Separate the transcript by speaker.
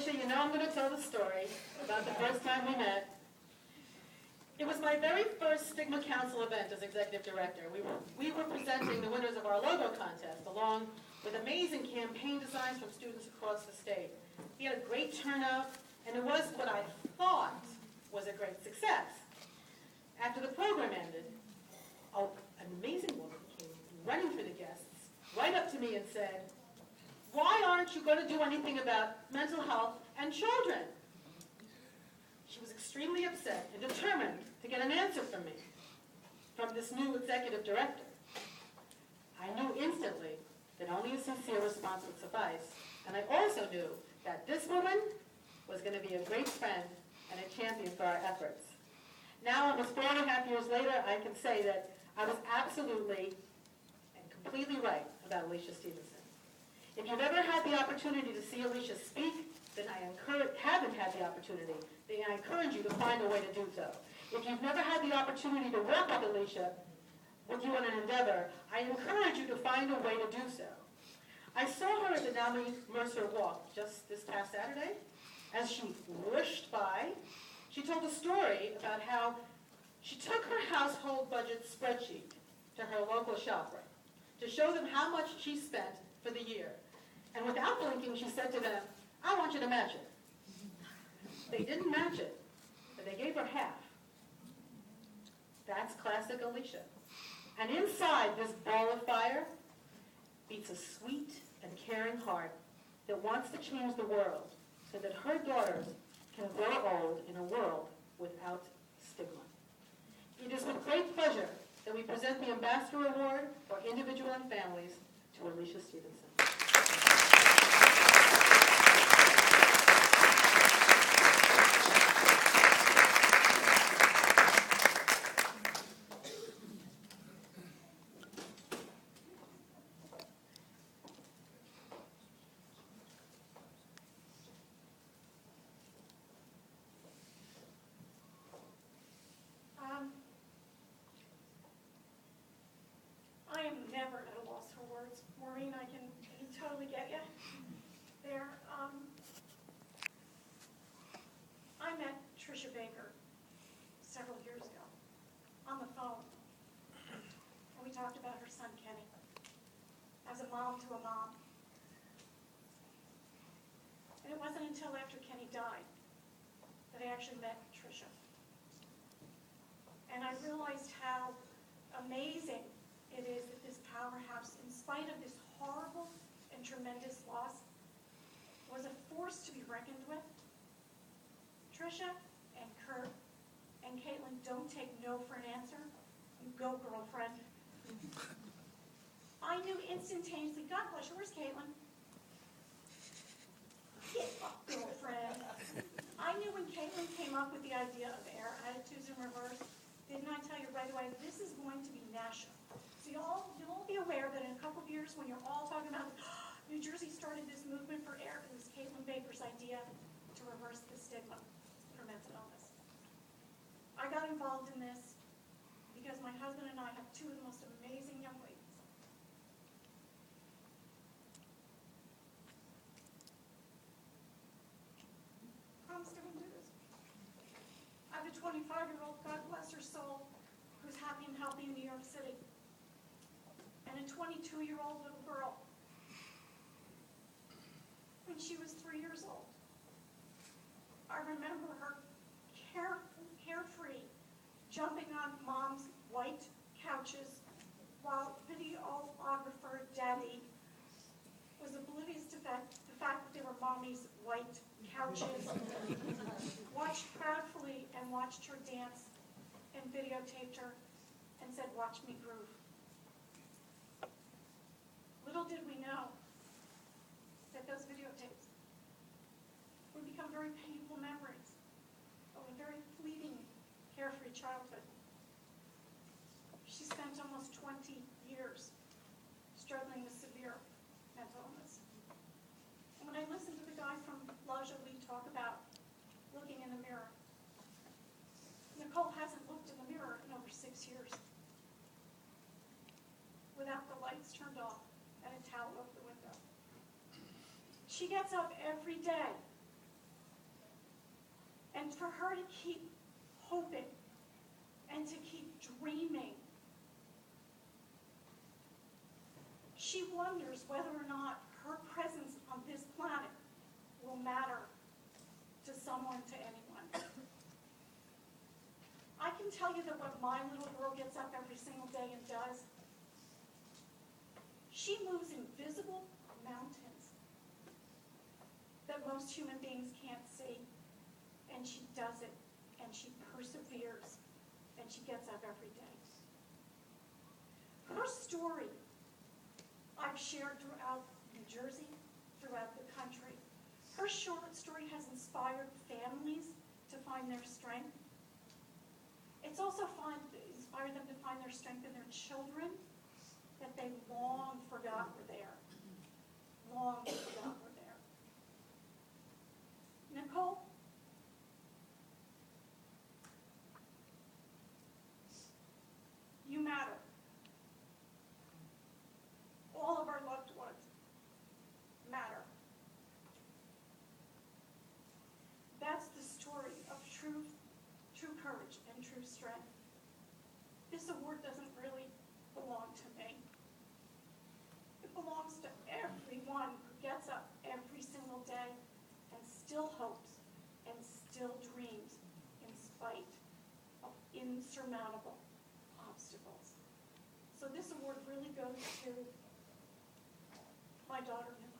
Speaker 1: Alicia, you know I'm going to tell the story about the first time we met. It was my very first Stigma Council event as executive director. We were presenting the winners of our logo contest, along with amazing campaign designs from students across the state. We had a great turnout, and it was what I thought was a great success. After the program ended, an amazing woman came running through the guests, right up to me and said, "Why aren't you going to do anything about mental health and children?" She was extremely upset and determined to get an answer from me, from this new executive director. I knew instantly that only a sincere response would suffice, and I also knew that this woman was going to be a great friend and a champion for our efforts. Now, almost 4.5 years later, I can say that I was absolutely and completely right about Alicia Stevenson. If you've ever had the opportunity to see Alicia speak, then haven't had the opportunity, then I encourage you to find a way to do so. If you've never had the opportunity to work with Alicia, with you on an endeavor, I encourage you to find a way to do so. I saw her at the Naomi Mercer Walk just this past Saturday. As she whooshed by, she told a story about how she took her household budget spreadsheet to her local ShopRite to show them how much she spent for the year. And without blinking, she said to them, "I want you to match it." They didn't match it, but they gave her half. That's classic Alicia. And inside this ball of fire beats a sweet and caring heart that wants to change the world so that her daughters can grow old in a world without stigma. It is with great pleasure that we present the Ambassador Award for Individual and Families to Alicia Stevenson.
Speaker 2: I am never at a loss for words. Maureen, I can totally get you there. I met Tricia Baker several years ago on the phone, and we talked about her son Kenny as a mom to a mom. And it wasn't until after Kenny died that I actually met Tricia. And I realized how amazing it is that this powerhouse, in spite of this horrible and tremendous loss, was a force to be reckoned with. Tricia and Kurt and Caitlin don't take no for an answer. You go, girlfriend. I knew instantaneously, God bless you, where's Caitlin? Get up, girlfriend. I knew when Caitlin came up with the idea of air attitudes in reverse, didn't I tell you right away, this is going to be national. So you'll all be aware that in a couple of years when you're all talking about New Jersey started this movement for air, it was Caitlin Baker's idea to reverse the stigma for mental illness. I got involved in this because my husband and I have two of the most amazing young ladies. Promise to do this. I have a 25-year-old, God bless her soul, who's happy and healthy in New York City, and a 22-year-old little girl. When she was 3 years old, I remember her carefree, jumping on mom's white couches while videographer Daddy was oblivious to the fact that they were mommy's white couches, watched proudly and watched her dance and videotaped her and said, "Watch me groove." Little did we know that those videotapes would become very painful memories of a very fleeting, carefree childhood. She spent almost 20 years struggling with severe mental illness. And when I listened to the guy from La Jolie talk about looking in the mirror, Nicole hasn't looked in the mirror in over 6 years without the lights turned off and a towel over the window. She gets up every day and for her to keep hoping and to keep dreaming. She wonders whether or not her presence on this planet will matter to someone, to anyone. I can tell you that what my little girl gets up every single day and does, she moves invisible mountains that most human beings can't see, and she does it, and she perseveres, and she gets up every day. Her story I've shared throughout New Jersey, throughout the country. Her short story has inspired families to find their strength. It's also inspired them to find their strength in their children that they long forgot were there. Long forgot were there. Nicole? You matter. All of our loved ones matter. That's the story of true courage and true strength. This award doesn't really belong to me. It belongs to everyone who gets up every single day and still hopes and still dreams in spite of insurmountable obstacles. So this award really goes to my daughter, Nicole.